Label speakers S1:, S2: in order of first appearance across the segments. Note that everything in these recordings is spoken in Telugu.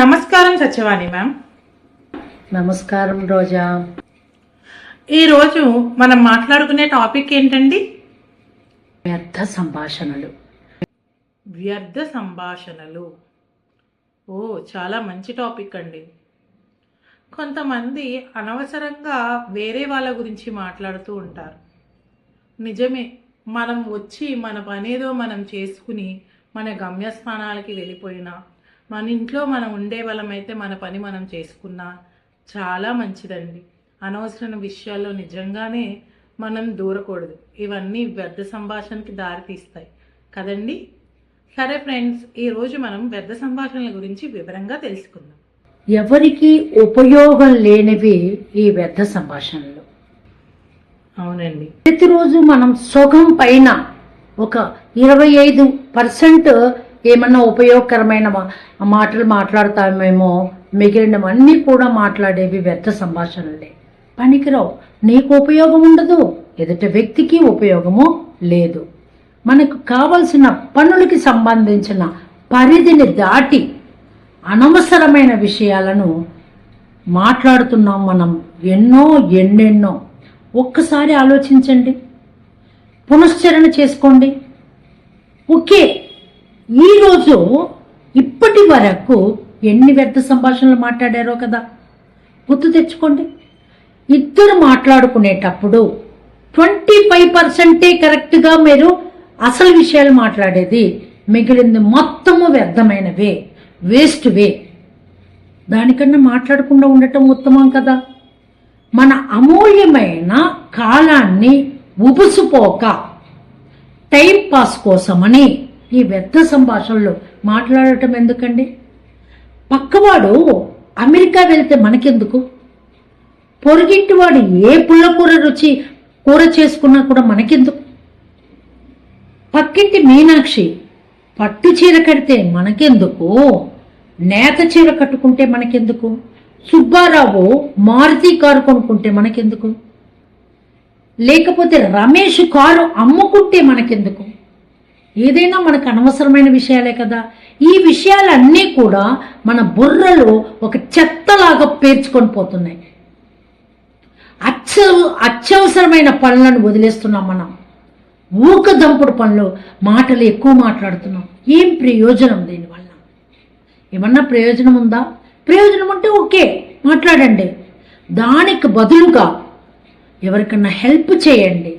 S1: నమస్కారం సత్యవాణి మ్యామ్.
S2: నమస్కారం రోజా.
S1: ఈరోజు మనం మాట్లాడుకునే టాపిక్ ఏంటండి?
S2: వ్యర్థ సంభాషణలు.
S1: వ్యర్థ సంభాషణలు. ఓ, చాలా మంచి టాపిక్ అండి. కొంతమంది అనవసరంగా వేరే వాళ్ళ గురించి మాట్లాడుతూ ఉంటారు. నిజమే, మనం వచ్చి మన పనేదో మనం చేసుకుని మన గమ్యస్థానాలకి వెళ్ళిపోయినా, మన ఇంట్లో మనం ఉండే వాళ్ళమైతే మన పని మనం చేసుకున్నా చాలా మంచిదండి. అనవసరమైన విషయాల్లో నిజంగానే మనం దూరకూడదు. ఇవన్నీ వ్యర్థ సంభాషణకి దారితీస్తాయి కదండి. సరే ఫ్రెండ్స్, ఈరోజు మనం వ్యర్థ సంభాషణల గురించి వివరంగా తెలుసుకుందాం.
S2: ఎవరికి ఉపయోగం లేనివి ఈ వ్యర్థ సంభాషణలు.
S1: అవునండి,
S2: ప్రతిరోజు మనం సుఖం పైన ఒక 25% ఏమన్నా ఉపయోగకరమైన మాటలు మాట్లాడతామేమో, మిగిలినవన్నీ కూడా మాట్లాడేవి వ్యర్థ సంభాషణలే. పనికిరావు, నీకు ఉపయోగం ఉండదు, ఎదుటి వ్యక్తికి ఉపయోగము లేదు. మనకు కావలసిన పనులకి సంబంధించిన పరిధిని దాటి అనవసరమైన విషయాలను మాట్లాడుతున్నాం మనం. ఎన్నెన్నో. ఒక్కసారి ఆలోచించండి, పునశ్చరణ చేసుకోండి. ఓకే, ఈరోజు ఇప్పటి వరకు ఎన్ని వ్యర్థ సంభాషణలు మాట్లాడారో కదా గుర్తు తెచ్చుకోండి. ఇద్దరు మాట్లాడుకునేటప్పుడు 25% కరెక్ట్గా మీరు అసలు విషయాలు మాట్లాడేది, మిగిలింది మొత్తము వ్యర్థమైనవే, వేస్ట్వే. దానికన్నా మాట్లాడకుండా ఉండటం ఉత్తమం కదా. మన అమూల్యమైన కాలాన్ని ఉబుసుపోక టైం పాస్ కోసమని ఈ వ్యర్థ సంభాషణలు మాట్లాడటం ఎందుకండి? పక్కవాడు అమెరికా వెళ్తే మనకెందుకు? పొరుగింటి వాడు ఏ పుల్లకూర రుచి కూర చేసుకున్నా కూడా మనకెందుకు? పక్కింటి మీనాక్షి పట్టు చీర కడితే మనకెందుకు? నేత చీర కట్టుకుంటే మనకెందుకు? సుబ్బారావు మారుతి కారు కొనుక్కుంటే మనకెందుకు? లేకపోతే రమేష్ కారు అమ్ముకుంటే మనకెందుకు? ఏదైనా మనకు అనవసరమైన విషయాలే కదా. ఈ విషయాలన్నీ కూడా మన బుర్రలో ఒక చెత్తలాగా పేర్చుకొని పోతున్నాయి. అత్యవసరమైన పనులను వదిలేస్తున్నాం మనం. ఊకదంపుడు పనులు, మాటలు ఎక్కువ మాట్లాడుతున్నాం. ఏం ప్రయోజనం దీనివల్ల? ఏమన్నా ప్రయోజనం ఉందా? ప్రయోజనం ఉంటే ఓకే, మాట్లాడండి. దానికి బదులుగా ఎవరికన్నా హెల్ప్ చేయండి,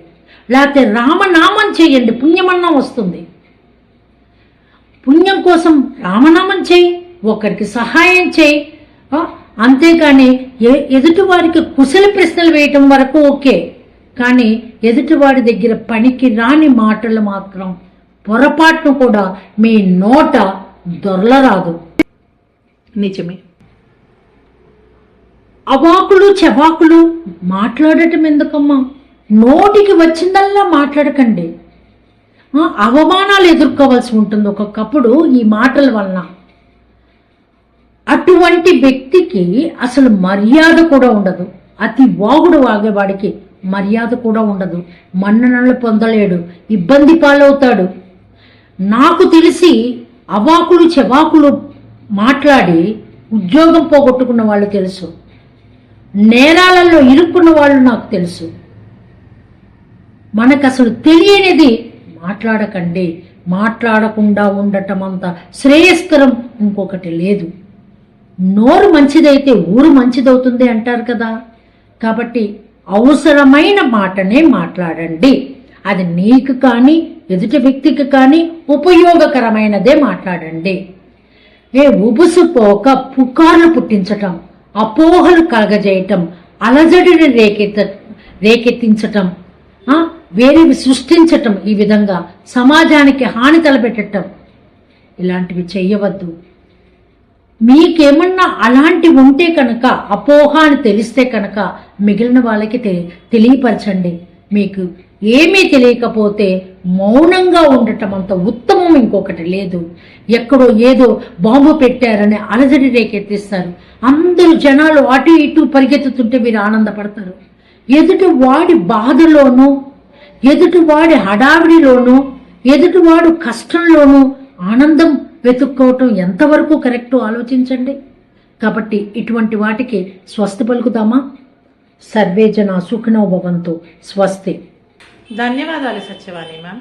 S2: లేకపోతే రామనామం చేయండి, పుణ్యమన్నా వస్తుంది. పుణ్యం కోసం రామనామం చేయి, ఒకరికి సహాయం చేయి. అంతేకాని ఎదుటివారికి కుశల ప్రశ్నలు వేయటం వరకు ఓకే, కానీ ఎదుటివాడి దగ్గర పనికి రాని మాటలు మాత్రం పొరపాటును కూడా మీ నోట దొరలరాదు.
S1: నిజమే.
S2: అవాకులు చవాకులు మాట్లాడటం ఎందుకమ్మా? నోటికి వచ్చిందల్లా మాట్లాడకండి. అవమానాలు ఎదుర్కోవాల్సి ఉంటుంది ఒక్కొక్కప్పుడు ఈ మాటల వలన. అటువంటి వ్యక్తికి అసలు మర్యాద కూడా ఉండదు. అతి వాగుడు వాగేవాడికి మర్యాద కూడా ఉండదు, మన్ననలు పొందలేడు, ఇబ్బంది పాలవుతాడు. నాకు తెలిసి అవాకులు చెవాకులు మాట్లాడి ఉద్యోగం పోగొట్టుకున్న వాళ్ళు తెలుసు, నేరాలలో ఇరుక్కున్న వాళ్ళు నాకు తెలుసు. మనకు అసలు తెలియనిది మాట్లాడకండి. మాట్లాడకుండా ఉండటం అంత శ్రేయస్కరం ఇంకొకటి లేదు. నోరు మంచిదైతే ఊరు మంచిదవుతుంది అంటారు కదా. కాబట్టి అవసరమైన మాటనే మాట్లాడండి. అది నీకు కానీ ఎదుటి వ్యక్తికి కానీ ఉపయోగకరమైనదే మాట్లాడండి. ఉబుసుపోక పుకార్లు పుట్టించటం, అపోహలు కలగజేయటం, అలజడిని రేకెత్తించటం, వేరేవి సృష్టించటం, ఈ విధంగా సమాజానికి హాని తలపెట్టడం, ఇలాంటివి చెయ్యవద్దు. మీకేమన్నా అలాంటివి ఉంటే కనుక, అపోహ అని తెలిస్తే కనుక మిగిలిన వాళ్ళకి తెలియపరచండి. మీకు ఏమీ తెలియకపోతే మౌనంగా ఉండటం అంత ఉత్తమం ఇంకొకటి లేదు. ఎక్కడో ఏదో బాంబు పెట్టారని అలజడి రేకెత్తిస్తారు. అందరూ జనాలు అటు ఇటు పరిగెత్తుతుంటే మీరు ఆనందపడతారు. ఎదుటి వాడి బాధలోనూ, ఎదుటివాడి హడావిడిలోనూ, ఎదుటివాడు కష్టంలోనూ ఆనందం వెతుక్కోవటం ఎంతవరకు కరెక్టో ఆలోచించండి. కాబట్టి ఇటువంటి వాటికి స్వస్తి పలుకుదామా? సర్వే జన సుఖినో భవంతు. స్వస్తి.
S1: ధన్యవాదాలు సత్యవాణి మ్యామ్.